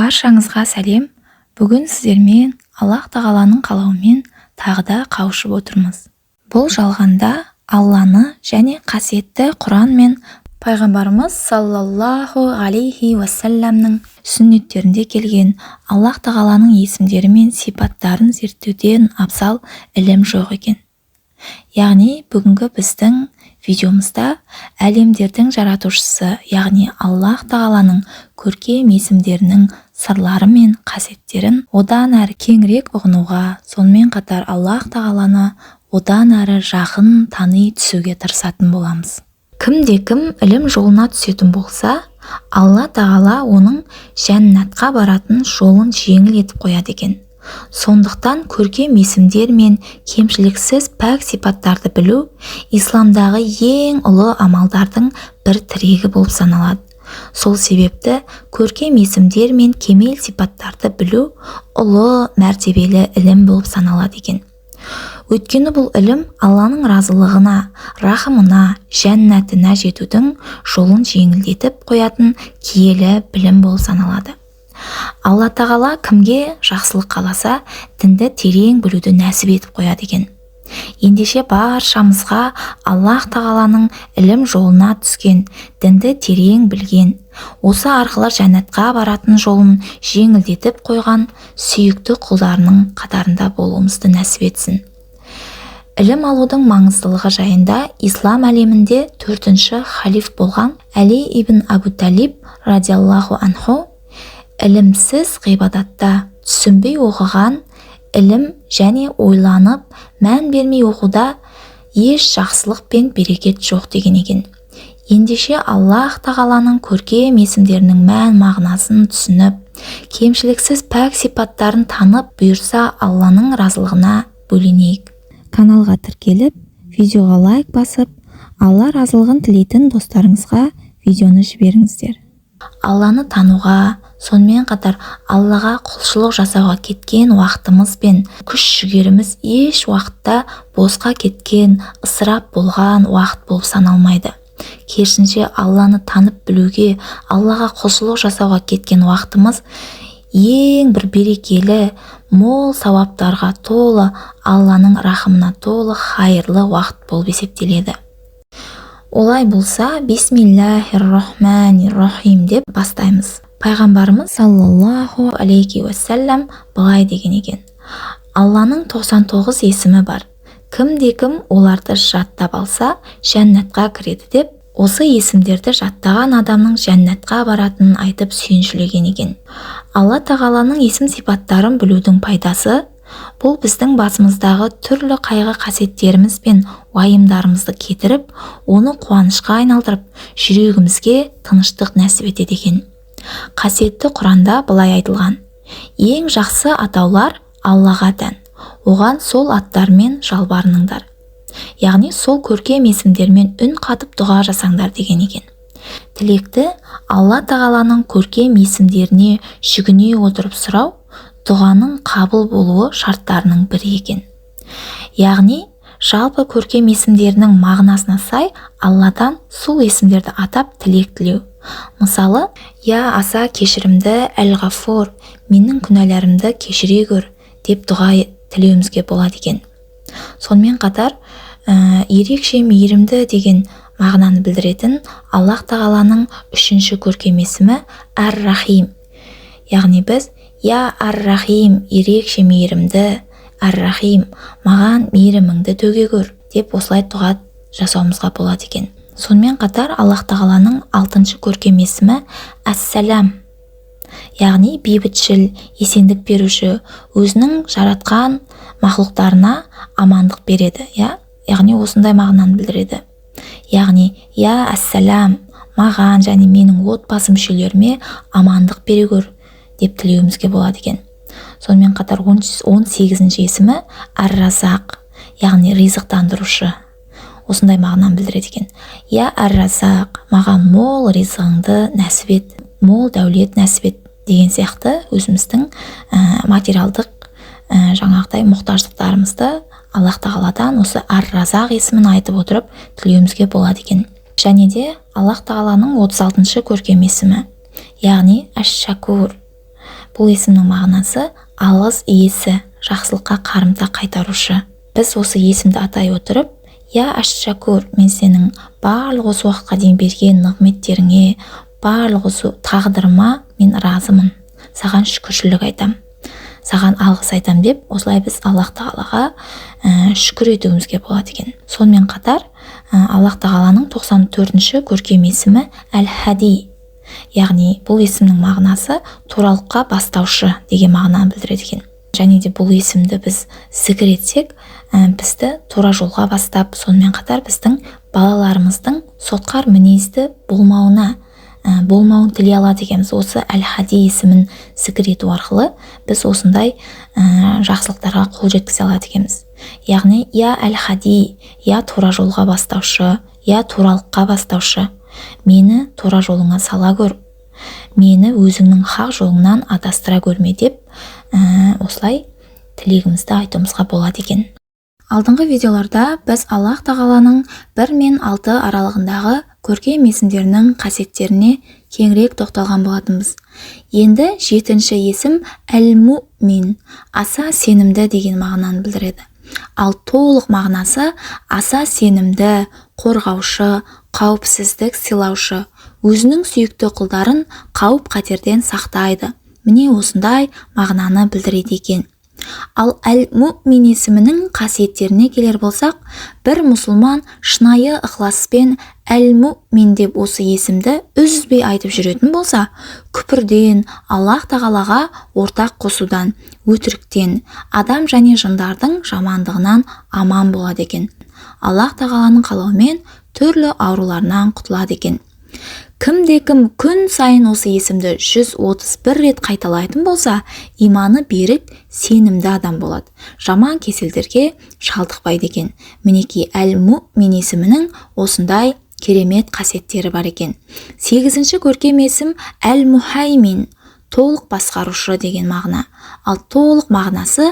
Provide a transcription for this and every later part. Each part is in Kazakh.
Баршаңызға сәлем. Бүгін сіздермен Аллах тағаланың қалауымен тағы да қауышып отырмыз. Бұл жалғанда Алланы және қасиетті Құран мен пайғамбарымыз саллаллаху алейхи уассаламның сүннеттерінде келген Аллах тағаланың есімдері мен сипаттарын зерттеуден абзал ілім жоқ екен. Яғни бүгінгі біздің видеомызда әлемдердің жаратушысы, яғни Аллах тағаланың көркем есімдерінің сырлары мен қасиеттерін одан әрі кеңірек ұғынуға, сонымен қатар Аллах тағаланы одан әрі жақын тани түсуге тырысатын боламыз. Кім ілім жолына түсетін болса, Алла тағала оның жәннатқа баратын жолын жеңіл етіп қояды екен. Сондықтан көркем есімдер мен кемшіліксіз пәк сипаттарды білу исламдағы ең ұлы амалдардың бір тірегі болып саналады. Сол себепті көркем есімдер мен кемел сипаттарды білу ұлы мәртебелі ілім болып саналады екен. Өйткені бұл ілім Алланың разылығына, рахымына, жәннатына жетудің жолын жеңілдетіп қоятын киелі білім болып саналады. Алла тағала кімге жақсылық қаласа, дінді терең білуді нәсіп етіп қояды екен. Ендеше баршамызға Аллах тағаланың ілім жолына түскен, дінді терең білген, осы арқылы жәннатқа баратын жолын жеңілдетіп қойған сүйікті құлдарының қатарында болуымызды нәсіп етсін. Ілім алудың маңыздылығы жайында ислам әлемінде 4-ші халиф болған Әли ибн Абу Талиб радиаллаху анху ілімсіз ғибадатта түсінбей оқыған ілім және ойланып мән бермей оқуда еш жақсылық пен берекет жоқ деген екен. Ендеше Аллах тағаланың көркем есімдерінің мән мағынасын түсініп, кемшіліксіз пәк сипаттарын танып, бұйырса Алланың разылығына бөленейік. Каналға тіркеліп, видеоға лайк басып, Алла разылығын тілейтін достарыңызға видеоны жіберіңіздер. Алланы тануға, сонымен қатар Аллаға құлшылық жасауға кеткен уақытымыз бен күш-жігеріміз еш уақытта босқа кеткен, ысырап болған уақыт болып саналмайды. Керісінше Алланы танып білуге, Аллаға құлшылық жасауға кеткен уақытымыз ең бір берекелі, мол сауаптарға толы, Алланың рахымына толы хайырлы уақыт болып есептеледі. Олай болса, бисмиллахир-рахманир-рахим деп бастаймыз. Пайғамбарымыз саллаллаху алейхи уассалам былай деген екен: Алланың 99 есімі бар. Кім оларды жаттап алса, жәннатқа кіреді деп, осы есімдерді жаттаған адамның жәннатқа баратынын айтып сүйіншілеген екен. Алла тағаланың есім сипаттарын білудің пайдасы бұл біздің басымыздағы түрлі қайғы қасиеттеріміз бен уайымдарымызды кетіріп, оны қуанышқа айналдырып, жүрегімізге тыныштық нәсіп етеді екен. Қасиетті Құранда былай айтылған: ең жақсы атаулар Аллаға тән, оған сол аттармен жалбарыныңдар. Яғни сол көркем есімдермен үн қатып дұға жасаңдар деген екен. Тілекті Алла тағаланың көркем есімдеріне жүгіне отырып сұрау дұғаның қабыл болуы шарттарының бірі екен. Яғни жалпы көркем есімдерінің мағынасына сай Алладан сол есімдерді атап тілек тілеу. Мысалы, я аса кешірімді әл-ғафур, менің күнәларымды кешіре көр деп дұға тілеуімізге болады екен. Сонымен қатар ерекше мейірімді деген мағынаны білдіретін Аллах тағаланың 3-ші көркем есімі ар-рахим. Яғни біз я ар-рахим, ерекше мейірімді, ар-рахим, маған мейіріміңді төге көр деп осылай дұға жасауымызға болады екен. Сонымен қатар Аллах тағаланың 6-ші көркем есімі әс-сәлам. Яғни бейбітшіл, есендік беруші, өзінің жаратқан мақлұқтарына амандық береді. Яғни осындай мағынаны білдіреді. Яғни я әс-сәлам, маған және менің отбасы мүшелеріме амандық бере көр деп тілеуімізге болады екен. Сонымен қатар 18-ші есімі ар-разақ, яғни ризықтандырушы. Осындай мағынаны білдіреді екен. Я ар-разақ, маған мол ризығыңды нәсіп ет, мол дәулет нәсіп ет деген сияқты өзіміздің материалдық жаңағыдай мұқтаждықтарымызды Аллах тағаладан осы ар-разақ есімін айтып отырып тілеуімізге болады екен. Және де Аллах тағаланың 36-ші көркем есімі, яғни әш-шакур, Бұл есімнің мағынасы алғыс иесі, жақсылыққа қарымта қайтарушы. Біз осы есімді атай отырып, я аш-шакур, мен сенің барлық осы уақытқа дейін берген нығметтеріңе, барлық осы тағдырыма мен разымын. Саған шүкіршілік айтам, саған алғыс айтам деп, осылай біз Аллах тағалаға шүкір етуімізге болады екен. Сонымен қатар Аллах тағаланың 94-ші көркем есімі әл-хади, яғни бұл есімнің мағынасы туралыққа бастаушы деген мағынаны білдіреді екен. Және де бұл есімді біз зікір етсек, бізді тура жолға бастап, сонымен қатар біздің балаларымыздың сотқар мінезді болмауын тілей алады екенбіз. Осы әл-хади есімін зікір ету арқылы біз осындай жақсылықтарға қол жеткізе алады екенбіз. Яғни я әл-хади, я тура жолға бастаушы, я туралыққа бастаушы, мені тура жолыңа сала көр, мені өзіңнің хақ жолыңнан адастыра көрме деп осылай тілегімізді айтуымызға болады екен. Алдыңғы видеоларда біз Аллах тағаланың 1 мен 6 аралығындағы көркем есімдерінің қасиеттеріне кеңірек тоқталған болатынбыз. Енді 7-ші есім әл-муъмин, аса сенімді деген мағынаны білдіреді. Ал толық мағынасы аса сенімді, қорғаушы, қауіпсіздік сыйлаушы, өзінің сүйікті құлдарын қауіп қатерден сақтайды. Міне осындай мағынаны білдіреді екен. Ал әл-муъмин есімінің қасиеттеріне келер болсақ, бір мұсылман шынайы ықыласпен әл-муъмин деп осы есімді үзбей айтып жүретін болса, күпірден, Аллах тағалаға ортақ қосудан, өтіріктен, адам және жындардың жамандығынан аман болады екен. Аллах тағаланың қалауымен түрлі ауруларынан құтылады екен. Кім күн сайын осы есімді 131 рет қайталайтын болса, иманы берік, сенімді адам болады. Жаман кеселдерге шалдықпайды екен. Мінекей әл-муъмин есімінің осындай керемет қасиеттері бар екен. 8-ші көркем есім әл-мухаймин, толық басқарушы деген мағына. Ал толық мағынасы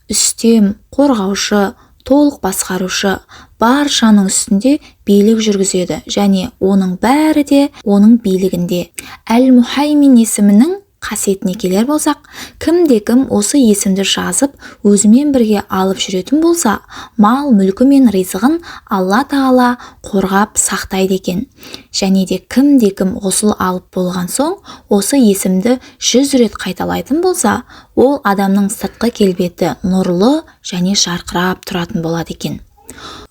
үстем, қорғаушы, толық басқарушы, баршаның үстінде билік жүргізеді және оның бәрі де оның билігінде. Әл-мухаймин есімінің қасиетіне келер болсақ, кім осы есімді жазып, өзімен бірге алып жүретін болса, мал, мүлкі мен ризығын Алла тағала қорғап сақтайды екен. Және де кім ғұсыл алып болған соң, осы есімді 100 рет қайталайтын болса, ол адамның сыртқы келбеті нұрлы және жарқырап тұратын болады екен.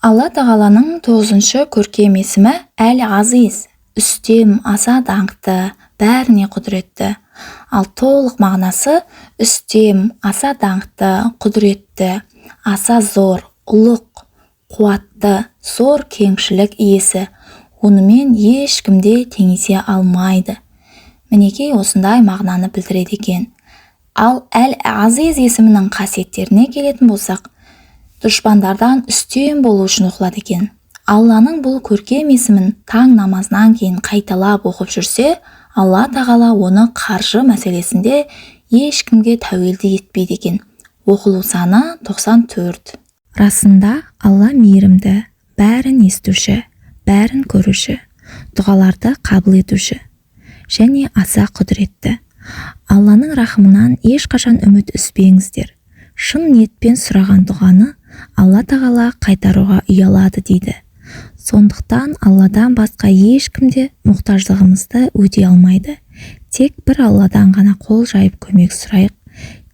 Алла тағаланың 9-ші көркем есімі әл-азиз, үстем, аса даңқты, бәріне құдіретті. Ал толық мағынасы үстем, аса даңқты, құдіретті, аса зор, ұлық, қуатты, зор кеңшілік иесі, онымен ешкімде теңесе алмайды. Мінекей осындай мағынаны білдіреді екен. Ал әл-азиз есімінің қасиеттеріне келетін болсақ, дұшпандардан үстем болу үшін оқылады екен. Алланың бұл көркем есімін таң намазынан кейін қайталап оқып жүрсе, Алла тағала оны қаржы мәселесінде ешкімге тәуелді етпейді екен. Оқылу саны 94. Расында Алла мейірімді, бәрін естуші, бәрін көруші, дұғаларды қабыл етуші және аса құдіретті. Алланың рахымынан ешқашан үміт үзбеңіздер. Шын ниетпен сұраған дұғаны Алла тағала қайтаруға ұялады дейді. Сондықтан Алладан басқа ешкімде мұқтаждығымызды өтей алмайды. Тек бір Алладан ғана қол жайып көмек сұрайық.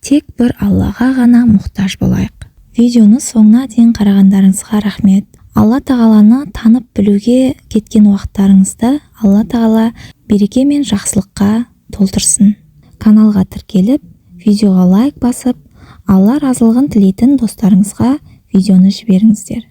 Тек бір Аллаға ғана мұқтаж болайық. Видеоны соңына дейін қарағандарыңызға рахмет. Алла тағаланы танып білуге кеткен уақыттарыңызды Алла тағала береке мен жақсылыққа толтырсын. Каналға тіркеліп, видеоға лайк басып, Алла разылығын тілейтін достарыңызға видеоны жіберіңіздер.